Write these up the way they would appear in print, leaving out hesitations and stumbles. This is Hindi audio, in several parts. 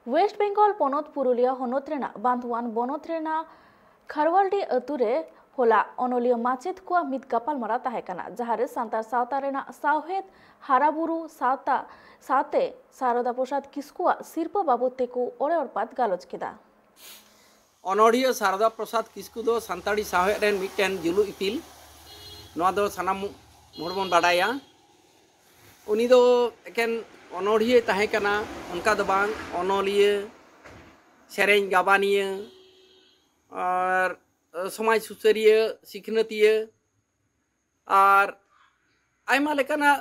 वेस्ट बेंगल पनत पुरुलिया हनत रेना बांधवान बनत रेना खारवालडी अतुरे होला अनलिया माचेद को मित गापालमारा ताहेकाना जहारे सांतार सावता रेना सावहेद हाराबुरु सावता साथे शारदा प्रसाद किस्कुआ सिरपा बाबद तेको ओरे ओरपात गालोच केदा अनोड़िया शारदा प्रसाद किस्कु दो सांताड़ी सावहेद रेन मिटन जुलु इपिल नोआ दो सनाम मोरबन बाडाया उनी दो एकेन अनोड़िया ताहेकाना उनका दो बांग अनोलिया सेरेंग गाबानिया और समाज सुसरिया सिखनतिया और आयमा लेकाना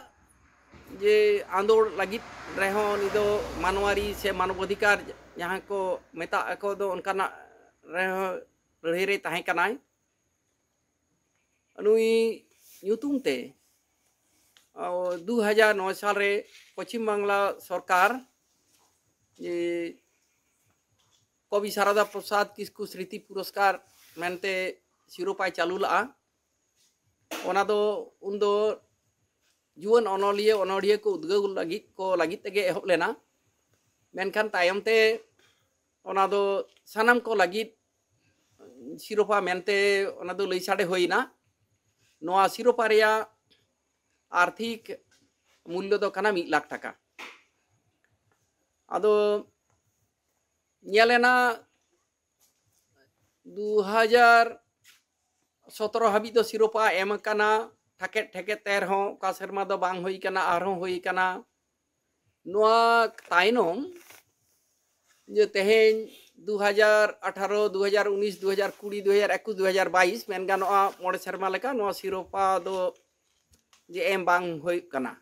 जे आंदोल लगित रहो निदो मानवारी से मानवाधिकार जहाँ को मेता को दो उनका रहो लड़े ताहेकानाय नुई ᱧᱩᱛᱩᱢ ᱛᱮ 2009 साल रे पश्चिम बांग्ला सरकार ये कवि शारदा प्रसाद किस्कु स्मृति पुरस्कार मेनते सिरोपाय चालू लआ ओना दो उन दो जुवन अनोलिया अनोड़िया को उद्गव लगित तेगे एहब लेना मेनखान तायम ते ओना दो सानाम को लगित सिरोपा मेनते ओना दो लई साडे होइना नोआ सिरोपा रेया आर्थिक मूल्य दो कना 1 लाख टाका आदो ᱧᱮᱞᱮᱱᱟ 2017 हाबी दो सिरोपा एम कना ठकेट ठकेट तेर हो का शर्मा दो बांग होई कना आरो होई कना नोआ ताइनोम जे तेहेन 2018 2019 2020 2021 2022 मेन गानोआ मोड़े शर्मा लेका नोआ सिरोपा दो जे एम बांग होई कना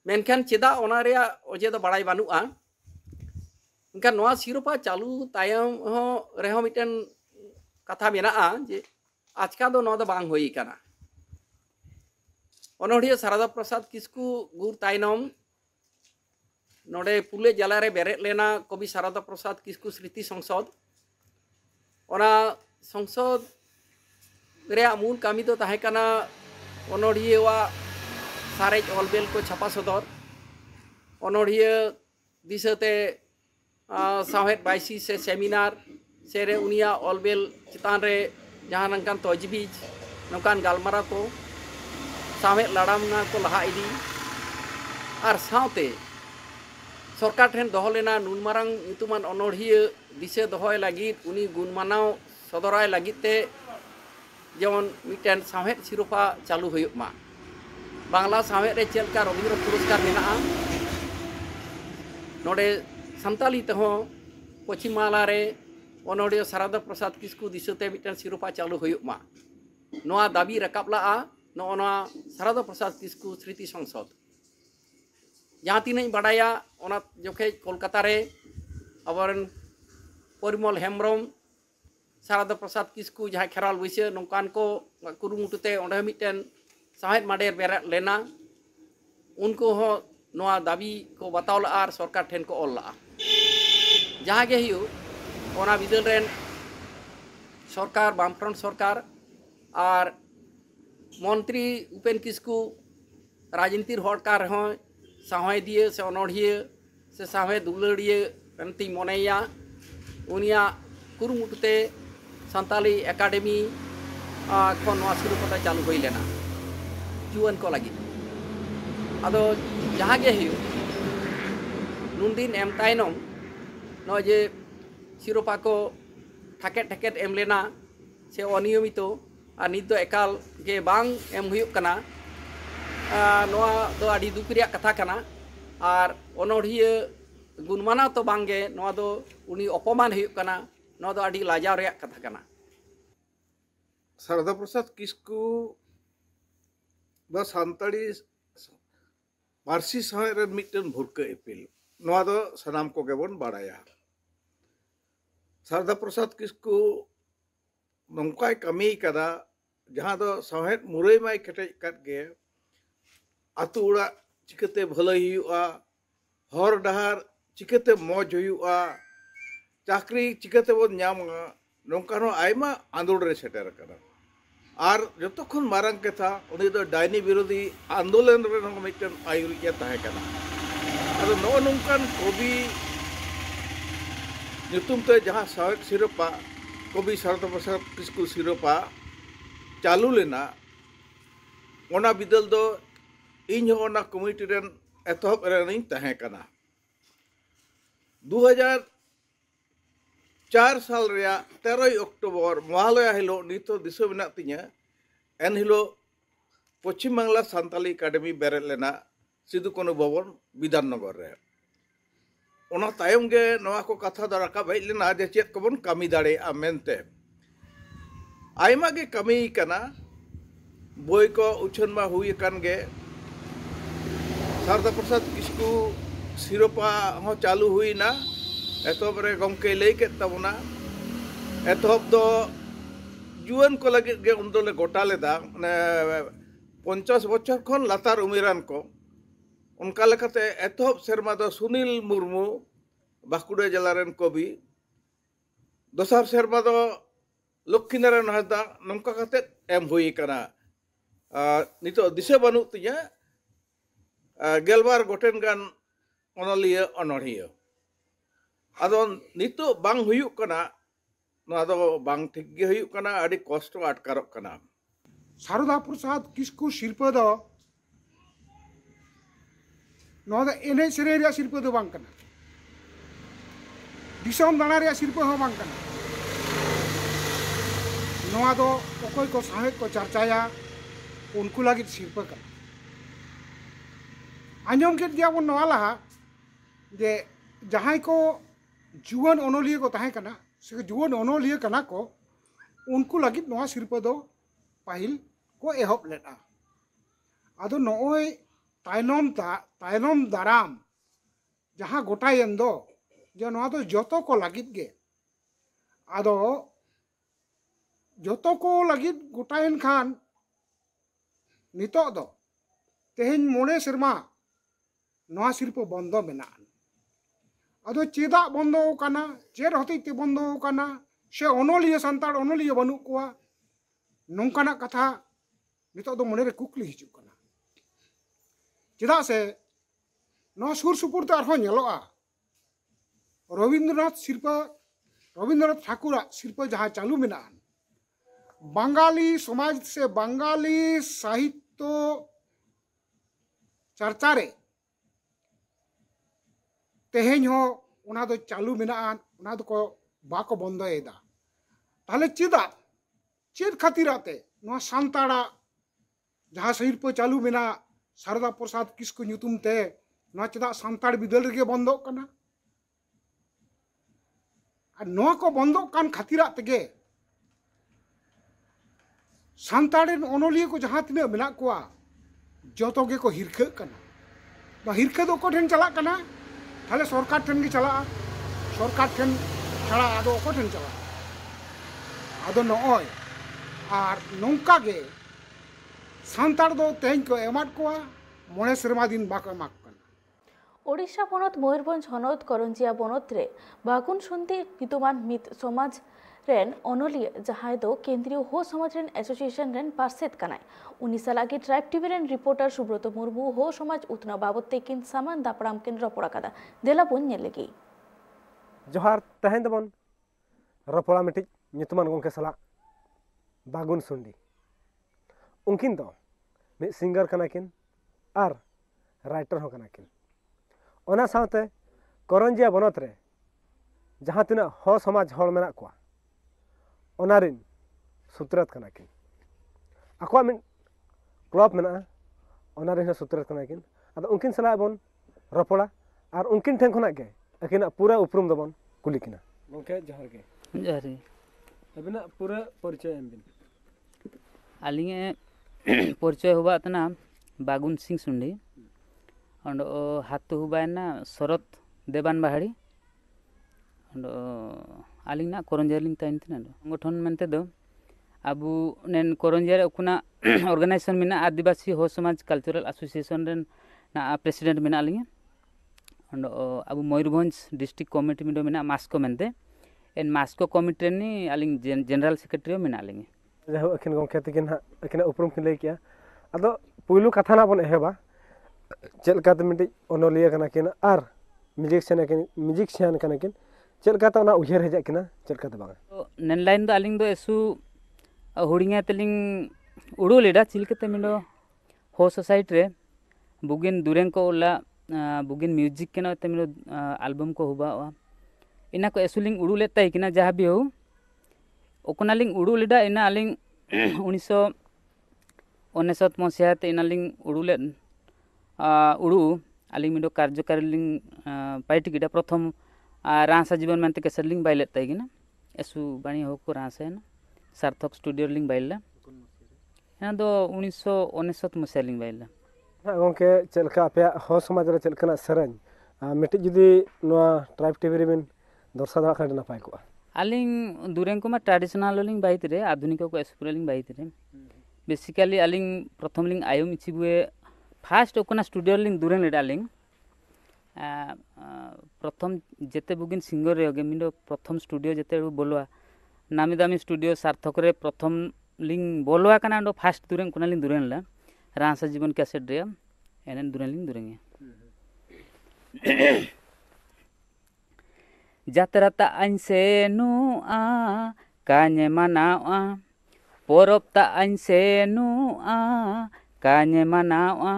मेनखान चेदा ओना रेया ओजे दो बड़ाई बानुआ उनका नोआ सिरोपा चालू तायम हो रेहो मिटन कथा मेनाआ जे आजका दो नोआ दो बांग होई कना अनोड़िया शारदा प्रसाद किस्कु गुर तायनम नोडे पुले जला रे बेरे लेना कवि शारदा प्रसाद किस्कु स्मृति संसद ओना संसद रे मूल कामी दो ताहे कना अनोड़िया सारेज ऑलबेल को छापा सदर अनोड़िया दिशते साहेद बाईसी से सेमिनार से रे उनिया ऑलबेल चितान रे जहाँ नंकान तजबीज नौकान गालमारा को साहेद लड़ामना को लहा इदी और सावते सरकार ठेन दोहो लेना नुनमारंग ᱧᱩᱛᱩᱢᱟᱱ अनोड़िया दिशे दोहोय लगित उनी गुणमानाव सदराय लगित ते जेमन मिटन साहेद सिरोपा चालू हुयुग मा बांग्ला साहेद रे चेलका रविंद्र पुरस्कार मेनाआ नोडे संताली तेहो पश्चिम बांग्ला रे अनोड़िया शारदा प्रसाद किस्कु दिशते मिटन सिरोपा चालू हुयुग मा नोआ दाबी रकाब लआ नोआ शारदा प्रसाद किस्कु स्मृति संसद जहाँ तीन बाडाया ओना जोखे कोलकाता रे अबरन परिमल हेम्ब्रम शारदा प्रसाद किस्कु जहाँ खेराल वैसे नौकान को कुरुमुटुते ओंडे मिटन साहेद माडेर बेरा लेना उनको हो नोआ दाबी को बताव लआ सरकार ठेन को ऑल लआ जहाँ गे हियो ओना बिदल रेन सरकार बामफ्रंट सरकार और मंत्री उपेन किस्कु राजनीतिर हड़कार हो साहेदिया से अनोड़िया से साहेद दुलड़िया अंति मनेया उनिया कुरुमुटुते संताली एकाडेमी खन नोआ सिरोपा चालू होई लेना जुआन को लगी आदो जहाँ गे हियो नुन दिन एम तायनम नो जे सिरोपा को ठकेट ठकेट एम लेना से अनियमितो और नित दो एकाल गे बांग एम हुयुग कना नोआ दो आड़ी दुख रिया कथा कना और अनोड़िया गुणमाना तो बांगे नोआ दो उनी अपमान हुयुग कना नोआ दो आड़ी लाजाव रिया कथा कना शारदा प्रसाद किस्कु सानताड़ी पारसी साहेद मिटन भुरका इपिल नोआ दो सनाम को गेबन बाडाया शारदा प्रसाद किस्कु नौकाय कमी कदा जहाँ दो साहेद मुरई माय केटेज कट गे आतु उड़ा चिकते भलाई हुआ हर डहार चिकते मौज हुआ चाकरी चिकते बन नामा नौकानो आयमा आंदोलन रे सेटर करा और जतखन मारंग कथा उनी दो डायनी विरोधी आंदोलन रे मिटन आयुरिया ताहे कना अदो नो नौकान कवि nyutum te jaha sawet siropa Kobi Sarada Prasad Kisku siropa चालू लेना ओना बिदल दो इन ओना कमिटी रेन एतहब रेनिंग तहे कना 2004 साल रिया 13 अक्टूबर महालया हिलो नितो दिसो बिना तिnya एन हिलो पश्चिम बांग्ला सान्ताली एकेडमी बेरेद लेना सिदु कोनो भवन विधाननगर रे ओना तायम गे नवा को कथा द राकाब हेज लेना जे चेत कोबन कामी दाड़े आ मेनते आयमा गे कमी कना बोय को उछन मा हुई कान गे सारदा प्रसाद किस्कू सिरोपा हो चालू हुई ना एतहब रे गमके लई के तबना एतहब दो जुआन को लगे गे उनदोले गोटा लेदा माने 50 बछर खन लातार उमेरान को उनका लेकाते एतहब सेरमा दो सुनील मुर्मू बाकुड़े जिलारेन कवि दोसार सेरमा दो लक्ष्मीनारायण हासदा नौका काते एम हुई कना नितो दिशा बानु तिया गेलबार गोटेन गान ओनलिया अनोढ़िया आदो नितो बांग हुयुक कना नोआ दो बांग ठीक गे हुयुक कना आदि कष्ट आटकारक कना सारदा प्रसाद किस्कू शिल्प दो नोआ दो एने सेरे रिया शिल्प दो बांग कना दिसम दाना रिया शिल्प हो बांग कना नोआ दो ओकोय को साहेब को चर्चाया उनको लगी शिल्प कना आंजम के दिया बन नोआ लहा जे जहां को जुआन ओनोलिया को ताहे कना से जुआन ओनोलिया कना को उनको लगी नोआ शिल्प दो पाहिल को एहब लेना आदो नोय तायनम दाराम जहां गोटायन दो जे नोआ दो जोतो को लगी गे आदो जोतो को लगी गोटायन खान नितो दो तेहेन मोने शर्मा नोआ शिल्प बंदो मेना आदो चेदा बंदो काना चेर हतीते बंदो काना से ओनोलिया सांताड़ ओनोलिया बनू कोआ नोंकाना कथा नितो दो मोने रे कुकली हिजु काना चेदा से नोआ सुर सुपुर ते आरहो नेलोआ रविंद्रनाथ ठाकुर शिल्प जहां चालू मेना बंगाली समाज से बंगाली साहित्य चर्चा रे तेहेन हो उना दो चालू मेना उना दो को बाको बंदोएदा ताहले चेदा चेद खातिराते नोआ सांताड़ा जहां शिल्प चालू मेना सारदा प्रसाद किस्कू ᱧᱩᱛᱩᱢ ते नोआ चेदा सांताड़ बिदल रे बंदो कना और नोआ को बंदो कान खातिरा तेगे सांताड़ेन ओनोलिया को जहां तिना मेना कोआ जोतो गे को हिरखा कना बा हिरखा दो को ठेन चला कना थाले सरकार ठेन गे चला सरकार ठेन छाड़ा आदो को ठेन चला आदो नोय आर नोंका गे सांताड़ दो तेन को एमाट कोआ मोने सेरमा दिन बाको एमाक कना ओडिशा पनत मयूरभंज हनत करंजिया बनत रे बागुन सुंदी नितुमान मित समाज रेन ओनोलिया जहां दो केंद्रीय हो समाज रेन एसोसिएशन रेन पार्सेद कनाय उनिसा लागी ट्राइब टीवी रेन रिपोर्टर सुब्रत मुर्मू हो समाज उतना बाबते किन सामान दापड़ाम किन रपोड़ा कदा देला बुन नेलेगी जोहार तहेन दबन रपोड़ा मिटिज नितुमान गोंके सला बागुन सुंदी उनकिन दो मिद सिंगर कनाकिन आर राइटर हो कनाकिन ओना साथे करंजिया बनत रे जहां तिना हो समाज हल मेना कोआ ओनारिन सुत्रत कनाकिन आकवा मिन क्लब मेना ओनारिन सुत्रत कनाकिन आदो उनकिन सला बन रपोड़ा आर उनकिन ठेन खना के अकिना पूरा उपरुम दबन कुलिकिना गोंके जोहार गे अबिना पूरा परिचय एमबिन आलिंगे परिचय हुआ तना बागुन सिंह सुंडी अंड हाथ हुबायना शरत देवान बाहाड़ी अंड आलिंग ना करंजियालिंग ताइन तना संगठन मेनते दो अबु नेन करंजिया उकुना ऑर्गेनाइजेशन मेना आदिवासी हो समाज कल्चरल एसोसिएशन रेन ना प्रेसिडेंट मेना आलिंगे अंड अबु मयूरभंज डिस्ट्रिक्ट कमिटी में मेना मास्को मेनते एन मास्को कमिटी रेनी आलिंग जनरल सेक्रेटरी मेना आलिंगे जहाँ अखिन गोंके तकिन हा अखिन उपरुम किन लई किया अदो पुइलु कथा ना बन एहेबा चेल काते मिटि ओनोलिया कना किन आर म्यूजिशियन कनाकिन चल का ता उयहर हेज किना चल का बांगा नेन लाइन दो आलिंग दो एसु हुडिंगा तेलिंग उड़ू लेडा चिलकते मिंडो हो सोसाइटी रे बुगिन दुरें को ओला बुगिन म्यूजिक के ना मिंडो एल्बम को हुबा इना को एसुलिंग उड़ू लेता है किना जहाँ भी हो ओकनालिंग उड़ू लेडा इना आलिंग 1999 मसीहा ते इनालिंग उड़ू ले उड़ू आलिंग मिंडो कार्यकारी लिंग पाइटी गिडा प्रथम रासा जीवन मानते के सरलिंग बाइले ताइगिना एसु बाणी हो को रासा है ना सार्थक स्टूडियो लिंग बाइला ना दो 1999 मसीहा लिंग बाइला हाँ गोंके चलका पे हो समाज रे चलकना सरन मिट्टी जुदी नोआ ट्राइब टीवी रे बिन दर्शक दा खडना पाइ को आलिंग दुरें को मा ट्रेडिशनल लिंग बाइत रे आधुनिक को एसपुरा लिंग बाइत रे बेसिकली आलिंग प्रथम लिंग आयुम इचिबुए फास्ट ओकना स्टूडियो लिंग दुरें ले डालिंग प्रथम जेते बुगिन सिंगर रे होगे मिंडो प्रथम स्टूडियो जेते बोलवा नामी दामी स्टूडियो सार्थक रे प्रथम लिंग बोलवा कना डो फास्ट दुरें कोना लिंग दुरें ला रासा जीवन कैसेट रे एनन दुरें लिंग दुरें जात्रा ता अनसे नु आ काने मनावा पोरब ता अनसे नु आ काने मनावा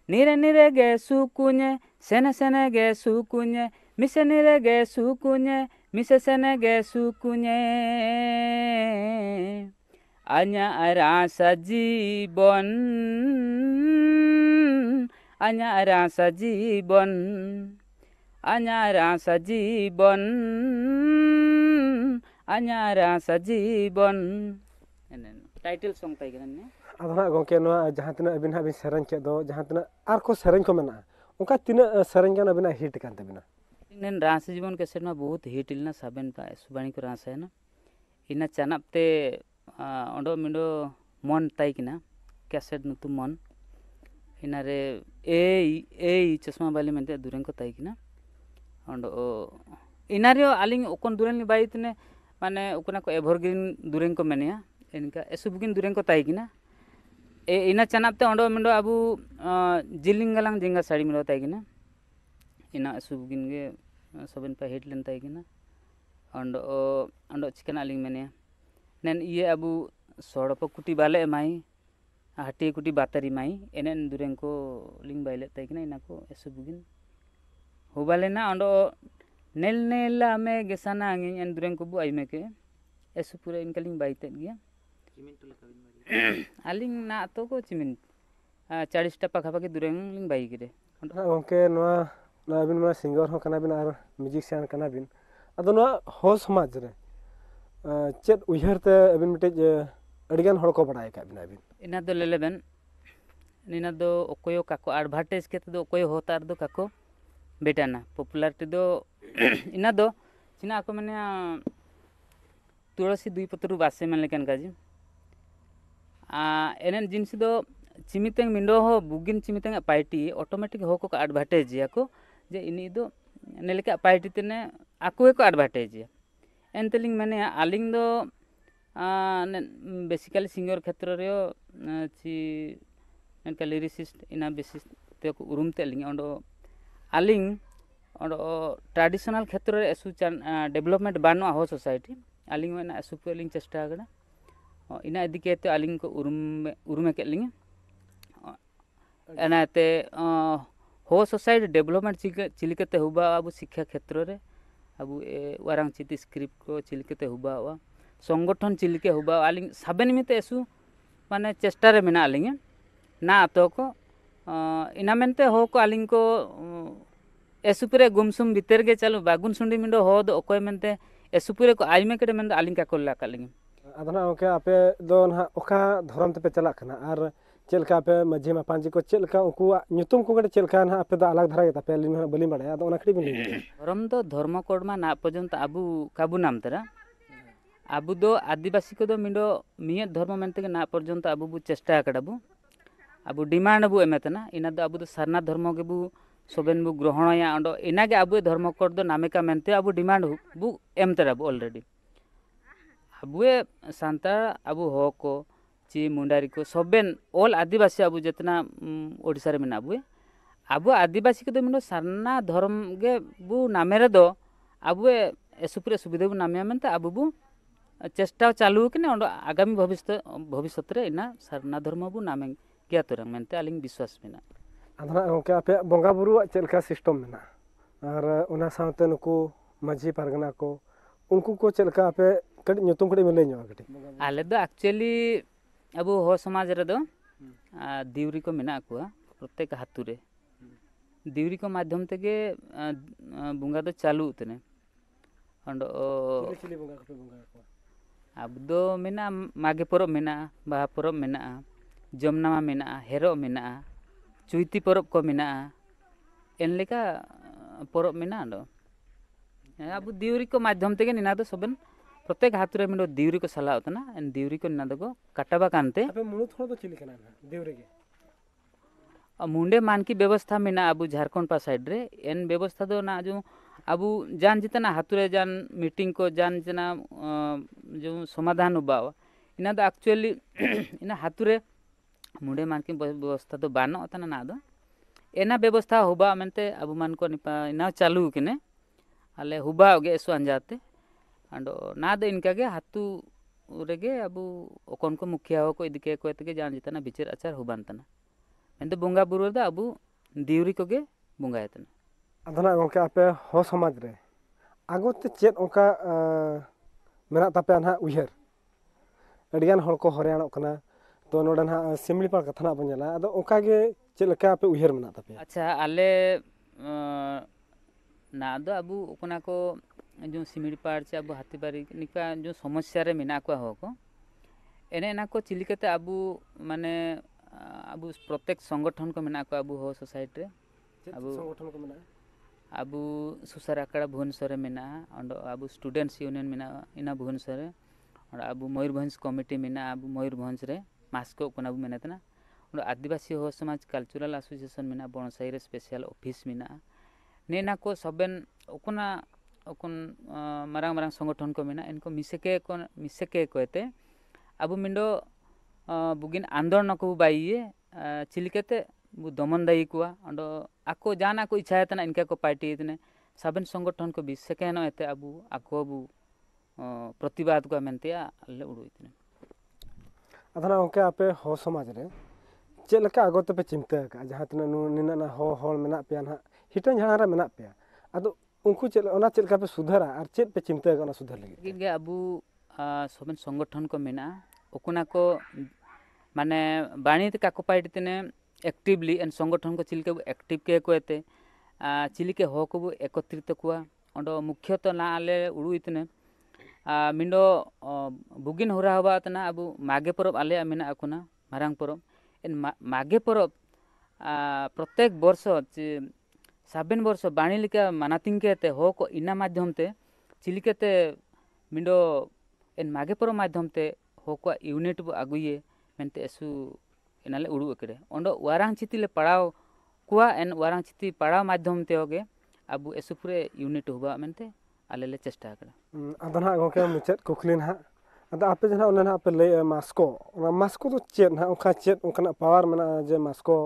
निरे निरे गे सुकुnye sene sene ge sukunye mise nire ge sukunye mise sene ge sukunye anya rasa jibon anya rasa jibon anya rasa jibon anya rasa jibon title song ताई गने अदना गोंके नो जहां तना अबिन हाबिन सरन के दो जहां तना आर को सरन को मेना उनका तीन सरन के अबिना हिट कान तबिना नेन रास जीवन के सेट में बहुत हिट इलना साबेन पा सुबाणी को रास है ना इना चानापते ओंडो मिंडो मन ताई किना कैसेट नुतु मन इना रे ए चश्मा वाली मेंते दुरें को ताई किना ओंडो इना रे आलिंग ओकन दुरें बाइतने माने ओकना को एवरग्रीन दुरें को मेनिया इनका एसुबगिन दुरें को ताई किना इना चानापते ओंडो मिंडो अबु जिलिंगलांग जिंगा साड़ी मिलो ताई किना इना एसुबगिन गे सबन पे हिट लेन ताई किना ओंडो चिकन आलिंग मेनिया नेन ये अबु सोड़प कुटी बाले माई हाटी कुटी बातारी माई एनेन दुरें को लिंग बाइले ताई किना इना को एसुबगिन हुबाले ना ओंडो नेल नेला में गेसाना अंगी एन दुरें को बु आइमे के एसुपुरे इनका लिंग बाइते गया आलिंग ना तो को चिमिन 40 टा पाखा पाखी दुरें लिंग बाई गिरे ओके नोआ नाबिन मा सिंगर हो कना बिन आर म्यूजिशियन कना बिन अदो नोआ हो समाज रे चेत उयहरते अबिन मिटे अडिगान हड़ को बडाय का बिन अबिन इना दो लेलेबेन निना दो ओकोयो काको एडवर्टाइज केते दो ओकोयो होतार दो काको बेटाना पॉपुलैरिटी दो इना दो चिना को माने तुलसी दुई पत्रु बासे मन लेकन काजी एनन जिनस दो चिमितेंग मिंडो हो बुगिन चिमितेंग पार्टी ऑटोमेटिक हो को एडवर्टाइज या को जे इनी दो नेलेका पार्टी तने आको को एडवर्टाइज या एनतेलिंग माने आलिंग दो बेसिकली सिंगर क्षेत्र रे ची एनका लिरिसिस्ट इना बेसिस ते को उरुम तेलिंग ओंडो आलिंग ओंडो ट्रेडिशनल क्षेत्र रे एसु डेवलपमेंट बानो हो सोसाइटी आलिंग में ना सुपरलिंग चेष्टा करा इना इदिके तो आलिंग को उरुमे के लिंग एनाते हो सोसाइटी डेवलपमेंट चिलिकते हुबा अबु शिक्षा क्षेत्र रे अबु वारांग चिति स्क्रिप्ट को चिलिकते हुबा संगठन चिलिके हुबा आलिंग साबेन मिते एसु माने चेष्टा रे मेना आलिंग ना तो को इना मेनते हो को आलिंग को एसुपुरे गुमसुम भीतर के चलो बागुन सुंडी मिंडो हो दो ओकोय मेनते एसुपुरे को आइमे केडे मेन आलिंग का कोल्ला कालिंग अदना ओके आपे दो ना ओका धरम ते पे चला खना आर चेलका पे मझे मा पांजी को चेलका उकु न्युतुम को गडे चेलका ना आपे द अलग धरा गेता पे लिंग बलि बडे अद ओना खडी बिन धर्म तो धर्म कोड मा ना पर्यंत आबु काबु नाम तरा आबु दो आदिवासी को दो मिंडो मिय धर्म मेनते ना पर्यंत आबु बु चेष्टा कडाबु आबु डिमांड बु एमेतना इना दो आबु दो सरना धर्म के बु सोबेन बु ग्रहण या अंडो इना के आबु धर्म कोड दो नामेका मेनते आबु डिमांड बु एम तरा बु ऑलरेडी आबुए सांतार आबु हो को ची मुंडारी को सोबेन ऑल आदिवासी आबु जितना ओडिसा रे मेना आबु आदिवासी के दो मिंडो सरना धर्म के बु नामे रे दो अब एसुपुरे सुविधा बो नामे मनते अब बो चेष्टा चालू कने आगामी भविष्य रे इना सारना धर्म बो नामे क्या तरंग मनते आलिंग विश्वास मेना अदना ओके आपे बंगा बुरु चेलका सिस्टम मेना और उना साउते नुकु माझी पारगना को उनको को चेलका आपे कड़ी nyutum कड़ी मिले ᱧᱚᱜ कड़ी आले दो एक्चुअली अब हो समाज रे दो दिवरी को मेना को प्रत्येक हातु रे दिवरी को माध्यम तेगे बुंगा दो चालू उतने अंड चिली बंगा को बंगा को अब दो मेना मागे परब मेना बाहा परब मेना जमनामा मेना हेरो मेना चुईती परब को मेना एन लेका परब मेना दो अब दिवरी को माध्यम तेगे निना दो सबन प्रत्येक हाथ रे मिनो दिवरी को सला होतना एन दिवरी को निना दो काटाबा कानते आपे मुनु थोड़ा तो चिली कना दिवरी के मुंडे मान की व्यवस्था मेना अब झारखंड पा साइड रे एन व्यवस्था दो ना जो अब जान जितना हाथ रे जान मीटिंग को जान जना जो समाधान उबाव इना दो एक्चुअली इना हाथ रे मुंडे मान की व्यवस्था तो बानो तना ना दो एना व्यवस्था होबा मनते अब मान को निपा इना चालू किने आले हुबा ओगे एसो अंजाते अंडो ना दो इनका गे हातु रेगे अब ओकन को मुखिया हो को इदके को तके जान जितना विचार आचार हुबान तना एंदे बोंगा बुरु दा अब दिवरी को गे बोंगा यतना अदना गोके आपे हो समाज रे आगोते चेत ओका मेना तापे ना उयहर अडियान हल को हरियाणा कना तो नोडन हा सिमलीपाल कथा ना बनेला अदो ओका गे चेलका आपे उयहर मेना तापे अच्छा आले ना दो अब ओकना को जो सिमलीपाल से अब हाथीबारी निका जो समस्या रे मेना को हो को एने ना को चिलिकते अब माने अब प्रत्येक संगठन को मेना को अब हो सोसाइटी रे अब संगठन को मेना अब सुसार आकड़ा भुवनेश्वर मेना अब स्टूडेंट्स यूनियन मेना इना भुवनेश्वर और अब मयूरभंज कमिटी मेना अब मयूरभंज रे मास्को कोना मेना तना और आदिवासी हो समाज कल्चरल एसोसिएशन मेना बनसाई रे स्पेशल ऑफिस मेना नेना को सबन ओकना ओकन मारांग मारांग संगठन को मेना इनको मिसेके कहते अब मिंडो बुगिन आंदोलन को बाइए चिलिकते दमन दाई कुआ अंडो आको जाना को इच्छा तना इनका को पार्टी इतने सबन संगठन को बीच सेकेंड एते अब आको अब प्रतिवाद को मेनते ले उडु इतने अदना ओके आपे हो समाज रे चेलका आगोते पे चिंता का जहां तना निना ना हो होल मेना पे ना हिटन जहां रे मेना पे अदो उनको चेल ओना चेलका पे सुधारा और चेत पे चिंता का ना सुधार लगी गे अब सबन संगठन को मेना ओकुना को माने बाणी का को पार्टी तने एक्टिवली एन संगठन को चिलिके एक्टिव के कोते चिलिके हो को एकत्रित कुआ अंडो मुख्यतः ना आले उडु इतने मिंडो बुगिन होरा हवा तना अब मागे परब आले मेना अकुना मारांग परब एन मागे परब प्रत्येक वर्ष 7 वर्ष बाणी लिका मानातिंग केते हो को इना माध्यम ते चिलिकेते मिंडो एन मागे परब माध्यम ते हो को यूनिट बो आगुये मेनते एसु एनाले उडु अकरे ओंडो वारांग चितिले पड़ाव कुआ एन वारांग चिति पड़ाव माध्यम ते होगे अब एसुपुरे यूनिट होबा मेनते आलेले चेष्टा करा अदना गोके मुचेत कुखलिन हा अदा आपे जना ओना आपे ले मास्को तो चेत ना ओखा चेत ओकना पावर मना जे मास्को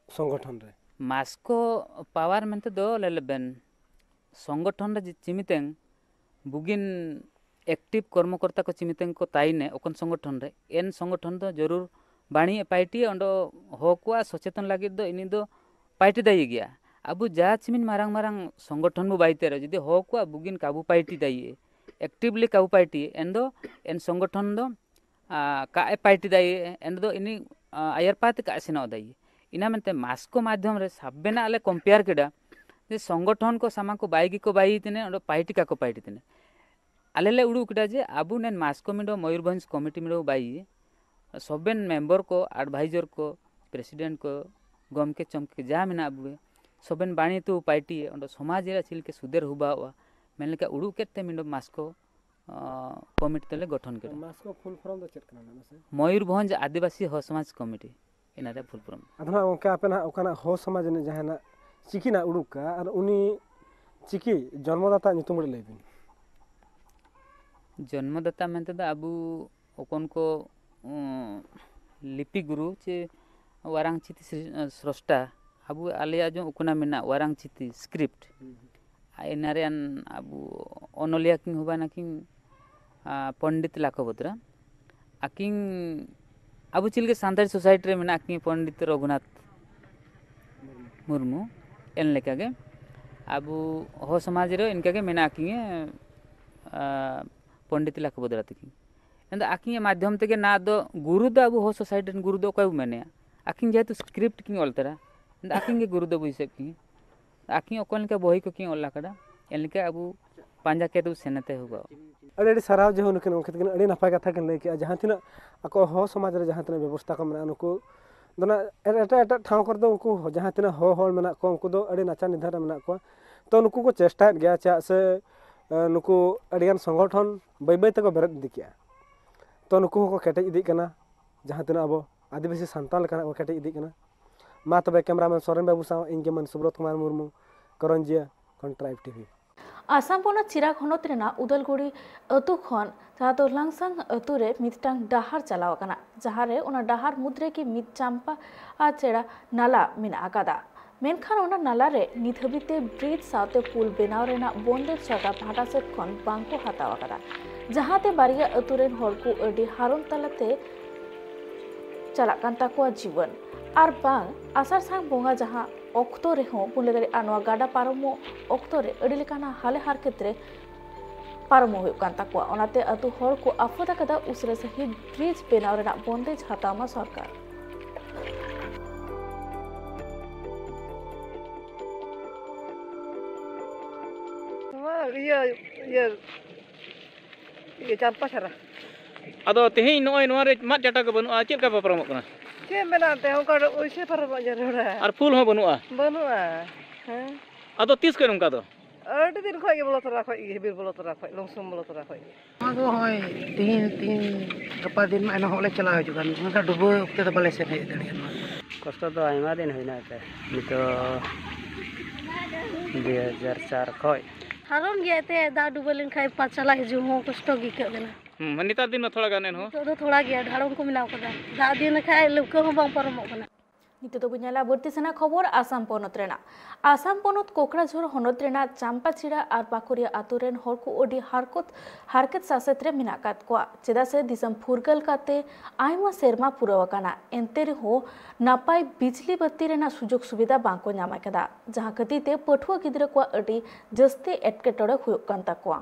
संगठन रे मास्को पावर मेनते दो लेलेबेन संगठन रे चिमितें बुगिन एक्टिव कर्मकर्ता को चिमितें को ताइने ओकन संगठन रे एन संगठन दो जरूर बाणी पार्टी अंडो होकुआ सचेतन लगे दो इनी दो पार्टी दाई गया अब जा चिमिन मारांग मारांग संगठन बो बाइते रे जदी होकुआ बुगिन काबू पार्टी दाई एक्टिवली काबू पार्टी एन संगठन दो का पार्टी दाई एन दो इनी आयर पात का सेना दाई इना मनते मास्को माध्यम रे सबेना आले कंपेयर केडा जे संगठन को सामा को बाइगी को बाई तने अंडो पार्टी का को पार्टी तने आलेले उडु केडा जे आबु नेन मास्को मिडो मयूरभंज कमिटी मिडो बाई सबेन मेंबर को एडवाइजर को प्रेसिडेंट को गम के चमके जा मेना बुए सबेन बाणी तो पार्टी अंडो समाज रे चिलके सुधर हुबावा मेनलेका उडु केते मिडो मास्को कमिटी तले गठन करे मास्को फुल फॉर्म द चेक करना ना से मयूरभंज आदिवासी हो समाज कमिटी इनारे फुल फॉर्म अदना ओके आपे ना ओकना हो समाज ने जहाना चिकी ना उडुका और उनी चिकी जन्मदाता नितुम रे लेबिन जन्मदाता मेनते दा अबु ओकन को लिपि गुरु चे वारांग चिति स्रष्टा अब आलिया जो उकुना मेना वारांग चिति script enarean abu onolia king hubana king Pandit Lakabudra aking abu chilke santar society re mena aking Pandit Raghunath Murmu en lekage abu ho samaj re inkage mena aking Pandit Lakabudra tiki enda aking madhyam tege na do guru do abu ho society ren guru do koy mene aking jetu script king oltara enda aking ge guru do buisep king aking okon ke bohi ko king olla kada en leka abu panja ke du senate hoga अड़ी साराव जो उनके अड़ी नपाय कथा किन लैके जहाँ तीन ako ho समाज रे जहाँ तीन व्यवस्था को मेना उनको दोना एटा ठाव कर दो उनको जहाँ तीन हो हल मेना को उनको दो अड़ी नाचा निधार मेना को तो उनको को चेष्टा गया चा से नुको अड़ियान संगठन बै बै तक बेरद दिकिया तो नुको को केटे इदी कना जहाँ तीन अब आदिवासी संताल कना को केटे इदी कना मा तबे कैमरामैन सोरेन बाबू साव इनके मन सुब्रत कुमार मुर्मू करंजिया खन ट्राइब टीवी आसाम पोनत चिराग हनत रेना उदलगुड़ी अतु खन जहाँ दो लांगसांग अतु रे मिदटांग डाहार चलाव कना जहाँ रे उना डाहार मुद्रे की मिद चांपा चेड़ा नाला मेना आकादा मेनखान उना नाला रे नित हबिते ब्रिज साथे पुल बेनाव रेना बंदेज सरकार पाहटा सेद खन बांको हताव कदा जहाँ ते बारिया अतु रेन हर को अडी हारुन तलाते चला कान ताकुआ जीवन आर बांग आसार सांग बोंगा जहाँ ऑक्टो रे हो पुले दरे अनवा गाडा पारमो ऑक्टो रे अडी लेकाना हाले हार क्षेत्रे पारमो हुई कान ताकुआ ओनाते अतु हर को आफोदा कदा उसरे सही ब्रिज बेनाव रेना बंदेज हतामा सरकार ये चांपा छरा अदो तेही नोय नोरे मत जटा को बनुआ चेल का परमो कना चे मेनाते होका ओइसे परमो जरूर है और फूल हो बनुआ हैं अदो 30 के उनका तो अड़ी दिन खय बोलो तरा खय बिर बोलो तरा खय लंगसम बोलो तरा खय आगो होय तीन गपा दिन में होले चला हो जुगान उनका डुबो ओक्ते तो बाले से हे दड़ियन कष्ट तो आयमा दिन होइना ते नितो 2004 खय हारोन गयाते दा डुबलेन खाय पाचला हिजु हो कष्ट गिके देना निता दिन थोड़ा गानेन हो तो थोड़ा गया ढाड़ों को मिलाव कदा दा दिन खाय लुक हो बांग परमो कना निते तो बुझाला बर्ती सेना खबर आसाम पोनत रेना आसाम पोनत कोकराझोर हनत रेना चांपाचिड़ा और बाकुरिया आतुरेन हर को ओडी हारकेत सासेत रे मिना कात को चेदा से दिसम फुरगल काते आयमा सेरमा पुरवकाना एंते रे हो नापाय बिजली बत्ती रेना सुजोग सुविधा बांको ᱧᱟᱢ ᱟᱠᱟᱫᱟ जहां कतीते पठुआ गिद्रा को अडी जस्ती एटकेटोड़े हुयुग कान ताकुआ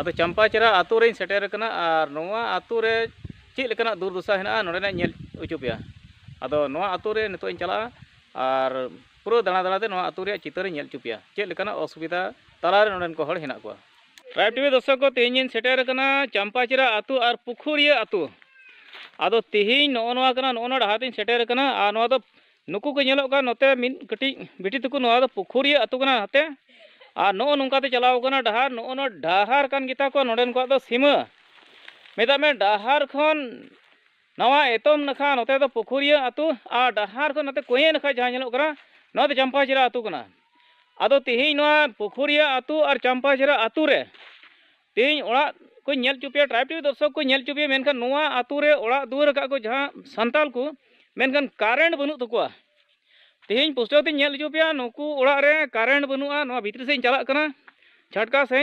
अदो चंपाचिड़ा आतु रे सेटेर कना और नोवा आतु रे चे लेकना दुर्दशा हेना नोडेना नेल उचुपिया अदो नोवा आतु रे नितो इन चला और पूरा दाना दाना ते नोवा आतु रे चितर नेल चुपिया चे लेकना असुविधा तला रे नोडेन को हड़ हेना को ट्राइब टीवी दर्शक को तेहिन सेटेर कना चंपाचिड़ा आतु और पुखुरिया आतु अदो तेहिन नोनवा कना नोना डहातिन सेटेर कना आ नोवा दो नुकु को नेलो का नोते मिन कटी बिटी तुकु नोवा दो पुखुरिया आतु कना हते आ नो नोंकाते चलाव कना डहार नो डहार कान गिता को नोडेन को दो सीमा मेदा में डहार खन नवा एतम नखा नोते दो पुखुरिया आतु आ डहार को नते कोये नखा जहां नेलो कना नो दो चंपाचिड़ा आतु कना अदो तेही नवा पुखुरिया आतु और चंपाचिड़ा आतु रे तेही ओड़ा को नेल चुपिया ट्राइब टीवी दर्शक को नेल चुपिया मेनखान नवा आतु रे ओड़ा दुआर का को जहां संताल को मेनखान कारेंट बनु तकुआ तेहिन पुस्तौती नेल चुपिया नुकु ओड़ा रे कारेंट बनुआ नवा भितरी से चला कना झटका से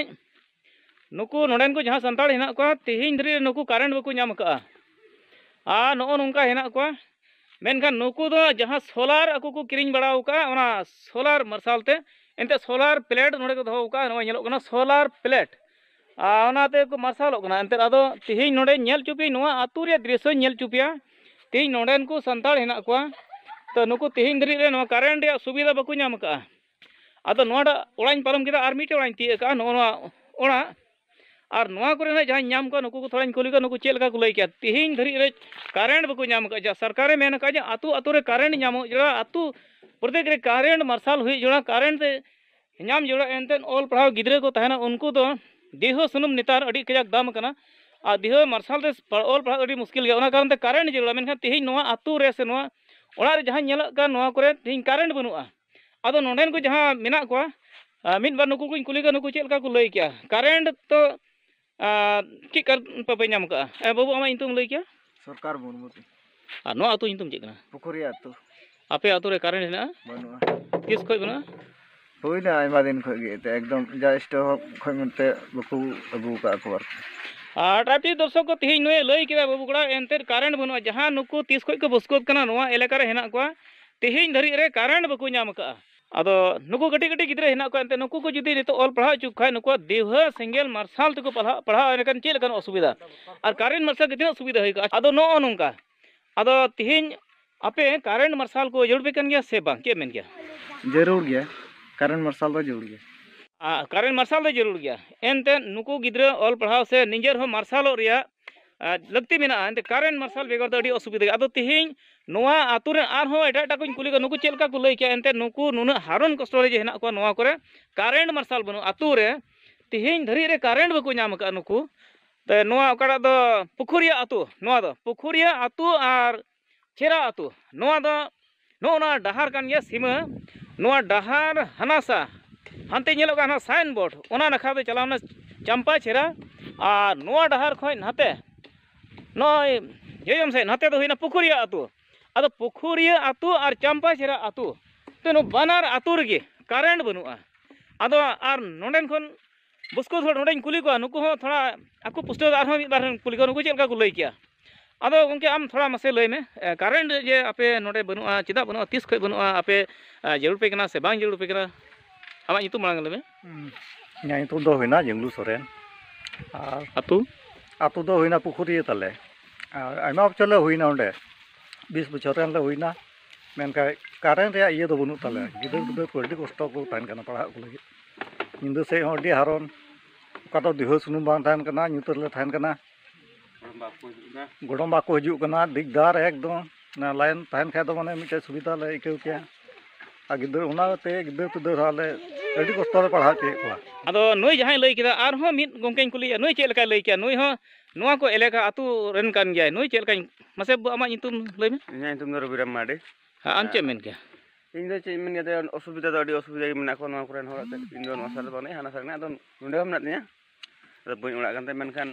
नुकु नोडेन को जहां संताल हेना को तेहिन धरी नुकु कारेंट बकु नाम का आ नो नोंका हेना को मेनखान नुकु दो जहां सोलार अकु को किरिंग बड़ाव का ओना सोलार मर्साल ते एंते सोलार प्लेट नोडे को दहो का नवा नेलो कना सोलार प्लेट आ ओनाते को मर्सालो कना एंते अदो तेहिन नोडे नेल चुपी नवा आतु रे दृश्य नेल चुपिया तेहिन नोडेन को संताल हेना को तो नुकु तेहिन धरी रे नवा कारेंट रे सुविधा बकु नाम का अदो नोडा ओड़ाइन पारम किदा आर मिटे ओड़ाइन ती का नोवा ओड़ा और नोवा करे जहां नाम को नुकु को थोड़ाइन कुली का नुकु चेल का कुलाई क्या तेहिन धरी रे कारेंट बकु नाम का जा सरकारे मेन का आतु आतु रे कारेंट नामो जड़ा आतु प्रत्येक रे कारेंट मार्शल हुई जड़ा कारेंट ते नाम जड़ा एनतेन ऑल पढ़ाव गिद्रे को तहना उनको तो देहो सुनुम नेतार अड़ी कजाक दाम कना आ देहो मार्शल ते ऑल पढ़ाव अड़ी मुश्किल गया ओना कारण ते कारेंट जड़ा मेनखान तेहिन नोवा आतु रे से नोवा ओड़ा रे जहां नेलक का नोवा करे तेहिन कारेंट बनुआ अदो नोडेन को जहां मेना को मिन बार नुकु को कुली का नुकु चेल का को लई क्या कारेंट तो की कर पे नाम का बाबू आमा इंतुम लई क्या सरकार मुर्मू आ नो आतु इंतुम चेक ना पुखुरिया आतु आपे आतु रे कारेंट हेना बनुआ किस खोय बना हुईना आयमा दिन खय गे ते एकदम जा स्टॉक खय मनते बकु अगु का अकबर ट्राइब दर्शक को तेज नुए लई केदा बाबू कड़ा एनते कारेंट बनुआ जहां नुकु तीस खय को बसकोत कना नोआ एलाका रे हेना को तेज धरी रे कारेंट बकु नाम का अदो नुकु कटी कटी गिद्रे हेना को एनते नुकु को जुदी नितो ऑल पढ़ा चुक खाय नुकु देवहा सेंगेल मार्शल तको पढ़ा एनकन चेल कन असुविधा और कारेंट मार्शल कितना सुविधा है का अदो नो नोंका अदो तेज आपे कारेंट मार्शल को जरूर पे कन गया से बांग के मेन गया जरूर गया कारेंट मार्शल तो जरूर गया कारेंट मार्शल तो जरूर गया एनते नुकु गिद्रे ऑल पढ़ाव से निजर हो मार्शल रिया लगती मेना एनते कारेंट मार्शल बेगर तो अड़ी असुविधा अदो तेज नोआ आतु रे आर हो एटा एटा को कुली को नुकु चेलका को लई के एनते नुकु नुना हारन कष्ट रे जे हेना को नोआ करे कारेंट मार्शल बनु आतु रे तेज धरी रे कारेंट बको नाम का नुकु ते नोआ ओकड़ा दो पुखुरिया आतु नोआ दो पुखुरिया आतु आर चेरा आतु नोआ दो नोना डहार कान गया सीमा नोआ डहार हनासा हानते नेलो काना साइन बोर्ड ओना नखा दो चलावना चंपा चेरा आर नोआ डहार खय नाते नय येयम से नाते दो होइना पुखुरिया आतु अदो पुखुरिया आतु और चंपा चेरा आतु तो नो बानार आतु रे कारेंट बनुआ अदो आर नोंडेन खन बुस्को थोड़ा नोंडेन कुली को नुकु हो थोड़ा आकु पुस्तक आर हो बार कुली को नुकु चेलका को लई किया अदो उनके आम थोड़ा मसे लई में कारेंट जे आपे नोंडे बनुआ चिदा बनुआ तीस खय बनुआ आपे जरूर पे कना से बांग जरूर पे कना आमा नितु मांग ले में न्याय तो दो होइना जंगलू सोरेन आतु आतु दो होइना पुखुरी तले आयमा चले होइना ओंडे 20 बछर रन ले होइना मेनका कारेंट रे ये दो बनु तले गिदर गिदर को अडी कष्ट को तान कना पढ़ा को लगी निंदो से अडी हारन का तो दिहो सुनु बांग तान कना न्यूतर ले तान कना गोडम बाको हजू कना दिगदार एकदम ना लाइन तान खा दो माने मिटे सुविधा ले इके के आ गिदर उना ते गिदर तुदर हाले अडी कष्ट रे पढ़ा के को अदो नोय जहां लई किदा आर हो मिट गोंकेन कुली नोय चेल का लई किया नोय हो नोआ को एलेका आतु रेन कान गया नोय चेल का मसे आमा नितुम लई में इन्या नितुम दो रबिराम माडे हां आंचे मेन के इन दो चे मेन गते असुविधा दो अडी असुविधा मेना को नोआ कुरेन होरा ते इन दो नोआ सारे बने हाना सारे अदो नुंडे हमना तिया अदो बई उड़ा कानते मेनखान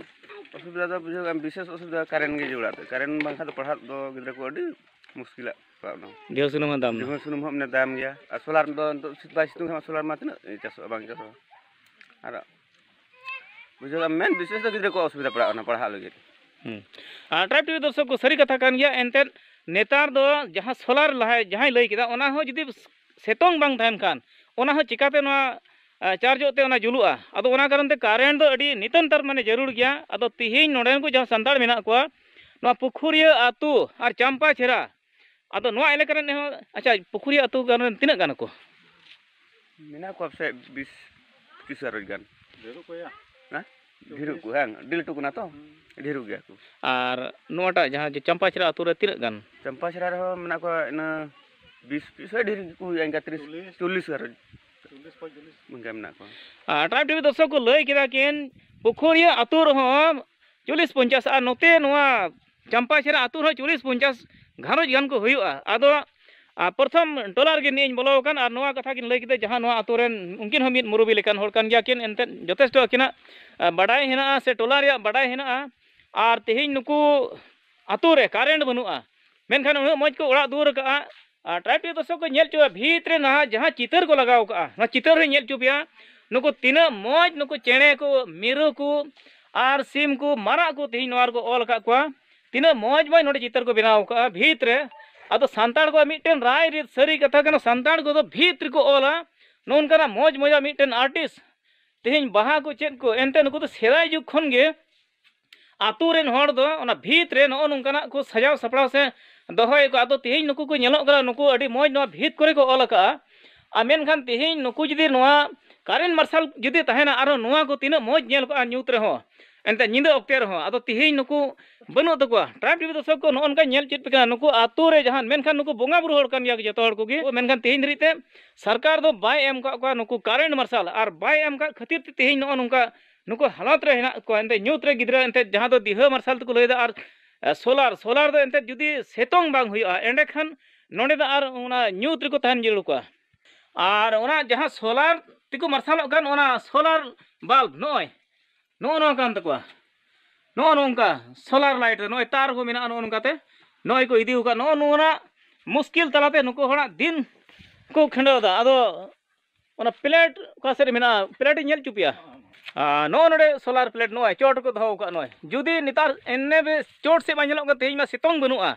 असुविधा दो बुझो विशेष असुविधा कारेंट गे जुड़ा कारेंट बांखा दो पढ़ा दो गिद्रा को अडी मुश्किल पावनो देव सुनुम दाम देव सुनुम हमने दाम गया आ सोलार दो सितबा सितुं हम सोलार मा तना चास बांग चास आर बुझो मेन विशेष दो गिद्रा को असुविधा पड़ा ना पढ़ा लगे ट्राइब टीवी दर्शक को सरी कथा कान गया एनते नेतार दो जहां सोलार लहा जहां लई किदा ओना हो जुदी सेतोंग बांग थान खान ओना हो चिकाते ना चार्ज होते ओना जुलुआ अदो ओना कारण ते कारेंट दो अडी नितंतर माने जरूर गया अदो तिहिन नोडेन को जहां संताड़ मेना को नोआ पुखुरिया आतु और चंपा छेरा अदो नोआ एले कारण हो अच्छा पुखुरिया आतु कारण तिना गान को मेना को से 20 30 गान ढेरो को या ना ढेरो को हां दिल टुक ना तो ढेरो गया को और नोटा जहां जे चंपा छेरा आतु रे तिना गान चंपा छेरा रे मेना को ना 20 30 ढेर को इनका 30 40 कर 40 45 मंगा मेना को ट्राइब टीवी दर्शक को लई किदा केन पुखुरिया आतु रहो 40 50 आ नोते नोआ चंपा छेरा आतु रहो 40 50 घारोज गान को हुआ आदो प्रथम टोलार गे नी बोलो कान और नोआ कथा किन लई किते जहां नोआ आतु रेन उनकिन हम मित मुरुबी लेकान होर कान गया किन एनते जथेष्ट किना बडाय हेना से टोला रे बडाय हेना और तेहिन नुकु आतु रे कारेंट बनुआ मेनखान उन मज को ओड़ा दूर का ट्राइब टीवी दर्शक को नेल चुआ भीत रे ना जहां चितर को लगाव का ना चितर रे नेल चुपिया नुकु तीना मज नुकु चेणे को मिरु को और सिम को मारा को तेहिन नोआर को ऑल का को तीना मज मज नोडे चितर को बनाव का भीत रे अदो सांताड़ को मिटन राय रे सरी कथा कना सांताड़ को दो भीत को ओला नोन कना मज मजा मिटन आर्टिस्ट तेहिन बाहा को चेद को एनते नुकु तो सेदाय जुग खन गे आतु रेन हर दो ओना भीत रे नो नोंकाना को सजाव सपड़ाव से दोहय को आदो तेहिन नुकु को नेलोग करा नुकु अडी मज नो भीत करे को ओल का आ मेनखान तेहिन नुकु जदी नोआ कारेंट मार्शल जदी तहेना आरो नोआ को तिना मज नेल को न्यूत रे हो एनते निंदा ओक्ते रे हो आदो तेहिन नुकु बनु तको ट्राइब टीवी दर्शक को नोनका नेल चित पे नुकु आतु रे जहां मेनखान नुकु बोंगा बुरु हर कान या जतो हर को गे मेनखान तेहिन धरिते सरकार दो बाय एम का नुकु कारेंट मार्शल और बाय एम का खातिर ते तेहिन नो नोंका नुकु हालात रे हेना को एनते न्यूत रे गिदरा एनते जहां दो दिहा मार्शल तको लैदा और सोलार दो एनते जुदी सेतोंग बांग हुआ एंडे खान नोंडे दा और ओना न्यूत रे को तहन जरूर को और ओना जहां सोलार तिको मार्शल कान ओना सोलार बल्ब नोय नो कान तको नो नोंका सोलार लाइट रे नोय तार को मेना नो नोंकाते नोय को इदी हुका नो नोना मुश्किल तलाते नुको होना दिन को खंडो दा अदो ओना प्लेट का से मेना प्लेट नेल चुपिया नो नोडे सोलार प्लेट नो चोट को दहो का नो जुदी नितार एने बे चोट से बांजलो का तेही मा सितोंग बनुआ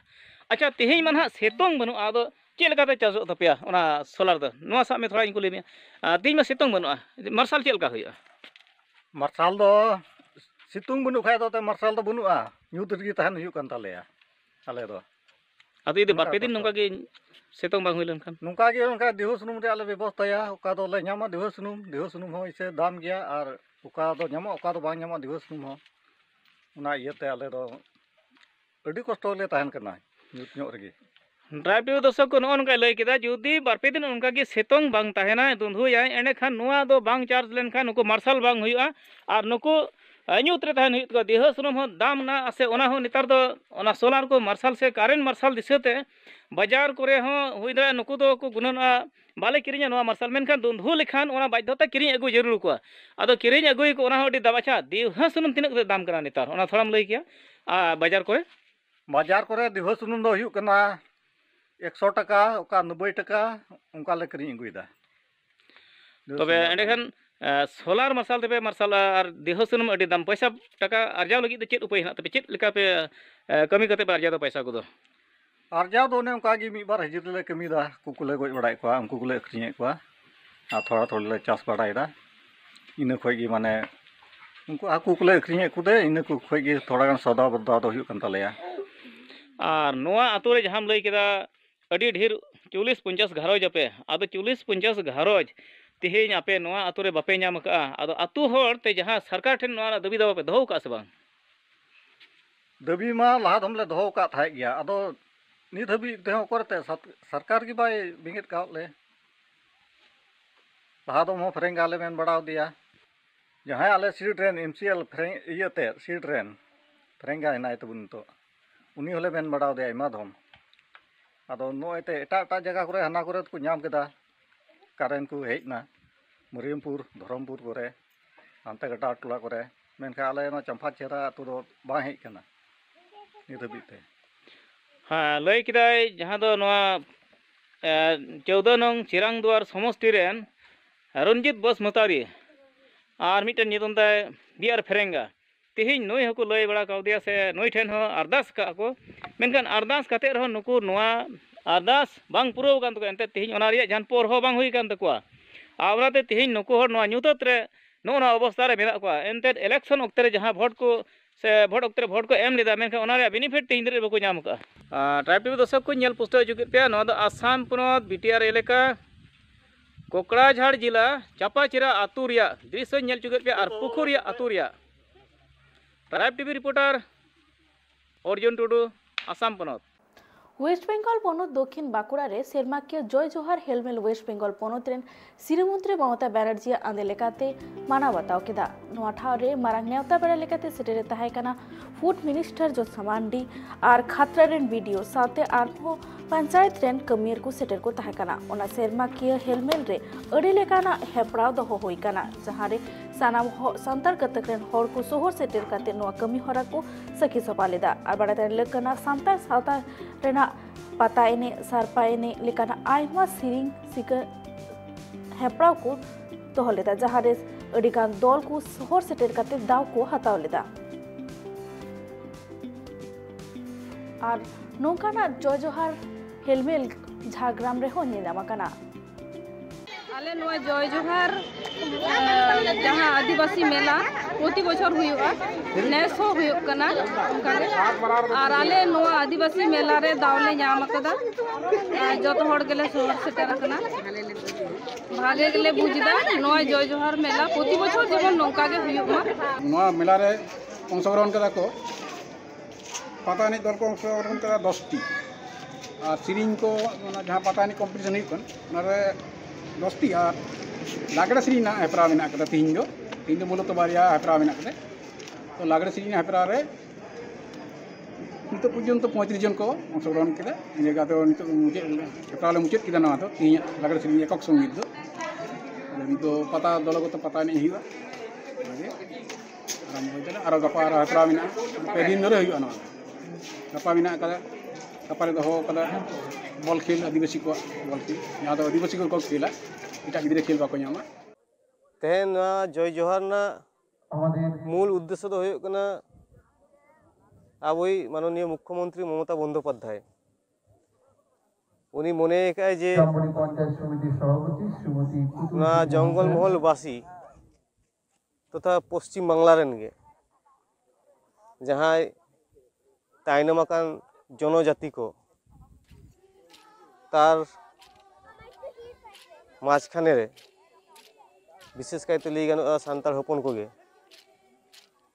अच्छा तेही मा ना सितोंग बनुआ दो चेल का चासो तपिया ओना सोलार दो नो सा में थोड़ा इनको ले तेही मा सितोंग बनुआ मार्शल चेल का हुआ मार्शल दो सितुंग बनु खाय दो मार्शल दो बनुआ ᱧᱩᱛ ᱨᱮᱜᱮ ᱛᱟᱦᱮᱱ ᱦᱩᱭᱩᱜ ᱠᱟᱱ ᱛᱟᱞᱮᱭᱟ ᱟᱞᱮ ᱫᱚ ᱟᱫᱚ ᱤᱫᱤ ᱵᱟᱨ ᱯᱮ ᱫᱤᱱ ᱱᱚᱝᱠᱟ ᱜᱮ ᱥᱤᱛᱩᱝ ᱵᱟᱝ ᱦᱩᱭ ᱞᱮᱱᱠᱷᱟᱱ ᱱᱚᱝᱠᱟ ᱜᱮ ᱚᱱᱠᱟ ᱫᱤᱦᱩ ᱥᱩᱱᱩᱢ ᱨᱮᱭᱟᱜ ᱞᱮ ᱵᱮᱵᱚᱥᱛᱷᱟᱭᱟ ᱚᱠᱟ ᱫᱚᱞᱮ ᱧᱟᱢᱟ ᱫᱤᱦᱩ ᱥᱩᱱᱩᱢ ᱦᱚᱸ ᱤᱥᱮ ᱫᱟᱢ ᱜᱮᱭᱟ ᱟᱨ ᱚᱠᱟ ᱫᱚ ᱧᱟᱢᱚᱜ ᱚᱠᱟ ᱫᱚ ᱵᱟᱝ ᱧᱟᱢᱚᱜ ᱫᱤᱦᱩ ᱥᱩᱱᱩᱢ ᱦᱚᱸ ᱚᱱᱟ ᱤᱭᱟᱹᱛᱮ ᱟᱞᱮ ᱫᱚ ᱟᱹᱰᱤ ᱠᱚᱥᱴᱚ ᱞᱮ ᱛᱟᱦᱮᱱ ᱠᱟᱱᱟ ᱧᱩᱛ ᱧᱚᱜ ᱨᱮᱜᱮ ड्राइव दर्शक को नोन लय केदा जुदी बार पे दिन उनका के सेतोंग बांग ताहेना दुंधुयाय एने खान नुआ दो बांग चार्ज लेन खान नुको मार्शल बांग हुआ और नुको ᱧᱩᱛ रे ताहेन हुई देह सुनुम हो दाम ना आसे ओना हो नितार दो ओना सोलार को मार्शल से कारेंट मार्शल दिसते बाजार करे हो हुई दा नुको दो को गुनना बाले किरिया नुआ मार्शल मेनखान दुंधु लेखान ओना बाध्यता किरिया अगु जरूर को आदो किरिया अगुई को ओना हो डी दाबाचा देह सुनुम तिनक दाम करा नितार ओना थोड़ाम लय किया बाजार करे देह सुनुम दो हुई कना 100 टाका ओका 90 टाका उनका ले किरिया अगुईदा तबे एंडे खान सोलार मार्शल तबे मार्शल और देह सुनुम अडी दाम पैसा टाका अर्जाव लगी चेत उपाय ना तबे चेत लेका पे कमी कते पे अर्जाव पैसा को दो अर्जाव दो ने उनका गी मी बार हजिर ले कमी दा कुकुले गoj बड़ाय को उनको कुले अखरिये को आ थोड़ा थोड़ा ले चास बड़ाय दा इन खोय गी माने उनको आ कुकुले अखरिये को दे इन को खोय गी थोड़ा गान सौदा बदा दो हुई कन तलेया और नोआ आतु रे जहां लई केदा अडी ढेर 40-50 घरोज अपे आदो 40-50 घरोज तेहेñ आपे नोआ आतु रे बापे नाम का आदो आतु होर ते जहां सरकार ठेन नोआ दबी दबा पे दहो का से बांग दबी मा लहा हमले दहो का थाय गया आदो नित हबी देहो करते सरकार की बाय बिंगित काले लहा दो मो फ्रेंगा ले मेन बड़ाव दिया जहां आले सी ट्रेन एमसीएल फ्रेंग इयते सी ट्रेन फ्रेंगा हिनाय तबुन तो उनी होले मेन बड़ाव दिया इमा धम आदो नोयते एटा एटा जगह करे हना करे को नाम केदा कारेंट को हेजना मरियमपुर धरमपुर करे अंते गटा टोला करे मेनखा आले न चंपा चेरा तो दो बा हेज कना नित हबीते हाँ लय किदाय जहां दो नोआ 14 नंग चिरांग द्वार समष्टि रेन रंजित बस मतारी और मिटन नितन ताय बिआर फ्रेंगा तेहिñ नोय हको लय बड़ा काउदिया से नोय ठेन हो अरदास का को मेनखान अरदास काते रहो नुको नोआ अरदास बांग पुरो कान तो एंते तेहिñ ओना रिया जान पोर हो बांग हुई कान तकुआ आवराते तेहिñ नुको हर नोआ ᱧᱩᱛᱟᱹᱛ रे नोना अवस्था रे मेना को एंते इलेक्शन ओक्ते रे जहां भोट को से भोट ओक्ते रे भोट को एम लेदा मेनखान ओना रे बेनिफिट तेहिñ रे बको नाम का ट्राइब टीवी दर्शक को नेल पुस्तक जुकित पे नो द आसाम पुनत बीटीआर एलेका कोकड़ाझाड़ जिला चापाचिरा आतु रिया दृश्य नेल जुकित पे आर पुखुरिया आतु रिया tribe TV reporter Arjun Tudu Assam पुनत वेस्ट बेंगल पनत दक्षिण बाकुड़ा रे सेरमाकिया जय जोहार हेलमेल वेस्ट बेंगल पनत रेन सिरमंत्री ममता बनर्जी आंदे लेकाते माना बताव केदा नोआ ठाव रे मारांग नेवता बेड़ा लेकाते सेटेरे ताहे काना फूड मिनिस्टर जो समांडी आर खात्रा रेन वीडियो साथे आरहो पंचायत रेन कमियर को सेटर को ताहे काना ओना सेरमाकिया हेलमेल रे अड़ी लेकाना हेपड़ाव दहो होई काना जहां रे सानाम संतार कतक रेन होर को सोहर सेटर काते नोआ कमी होरा को सखी सपालेदा आर बड़ा लेकाना संतार सावता रेना पता एने सारपा एने लेकाना आयमा सिरिंग सिका हेपड़ाव को दोहो लेदा जहां रे अडिगान दल को सोहर सेटर काते दाव को हताव लेदा और नौकाना जय जोहार हेलमेल झाग्राम रे हो नेनामा काना आले नोआ जय जोहार जहां आदिवासी मेला प्रति बछर हुआ नेस हो कना और आले नोआ आदिवासी मेला रे दावले नाम कदा जत होड़ गेले शहर सेटर कना भागे गेले बुझदा नोआ जय जोहार मेला प्रति बछर जेमन नौका के हुआ नोआ मेला रे अंशग्रहण कदा को पता नहीं दल को अंशग्रहण कदा 10 टी और सिरिंग को जहां पता नहीं कंपटीशन हुई रे 10 टी और लागड़ा सिरिंग ना हेपरा मेना कदा तीन दो मूलत बारिया हेपरा मेना कदा तो लागड़ा सिरिंग हेपरा रे नितो पर्यंत 35 जन को अंशग्रहण केदा जगह तो नितो मुझे हेपरा ले मुचेत केदा ना तो तीन लागड़ा सिरिंग एकक संगीत दो नितो पता दल को तो पता नहीं हुआ और गपा हेपरा मेना पे दिन रे हुआ ना गपा मेना कदा गपा रे दहो कदा बल खेल आदिवासी को बल खेल जहाँ दो आदिवासी को खेला इटा गिद्रे खेल बाको नामा तेन जय जोहार ना मूल उद्देश्य तो हुयुग कना आबोई माननीय मुख्यमंत्री ममता बंदोपाध्याय उनी मने काय जे ना जंगल महल बासी तथा पश्चिम बांगला रेन गे जहाँ तायनम आकान जनजाति को तार माझखाने रे विशेष कायते लई गानोआ सान्ताड़ हपन को गे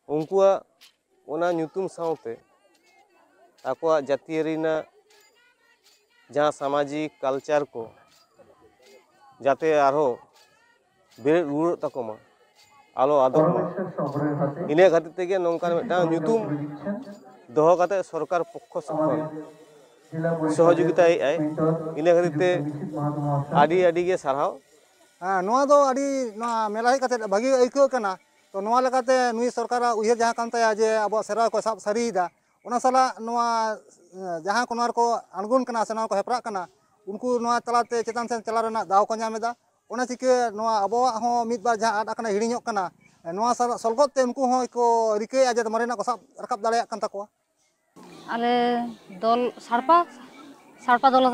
उनकुआ ओना ᱧᱩᱛᱩᱢ सावते आकोआ जातीय जहाँ सामाजिक कल्चर को जाते आरो बेरे रुड़ तकोमा आलो आदम इने खातिर तेगे नोंकान मिटा ᱧᱩᱛᱩᱢ दोहो काते सरकार पक्ष सखन सहयोगिता आय इने खातिर ते आडी आडी गे सारहाव नोआ दो आडी नोआ मेला हे काते भागी आइको कना तो नोआ लगाते नुई सरकार उयहर जहाँ कान ताया जे अब सेरा को साब सारीदा ओना साला नोआ जहाँ कोनार को अणगुन कना से नोआ को हेपरा कना उनको नोआ तलाते चेतान सेन चला रना दाव को ᱧᱟᱢᱮᱫᱟ ओना चिके नोआ अबोआ हो मिद बार जहाँ आड कना हिड़िñᱚᱜ कना नोआ सलगत ते उनको हो को रिके आजे मरेना को साब रकाब दाड़ेया कान ताकोआ आले दल सारपा दल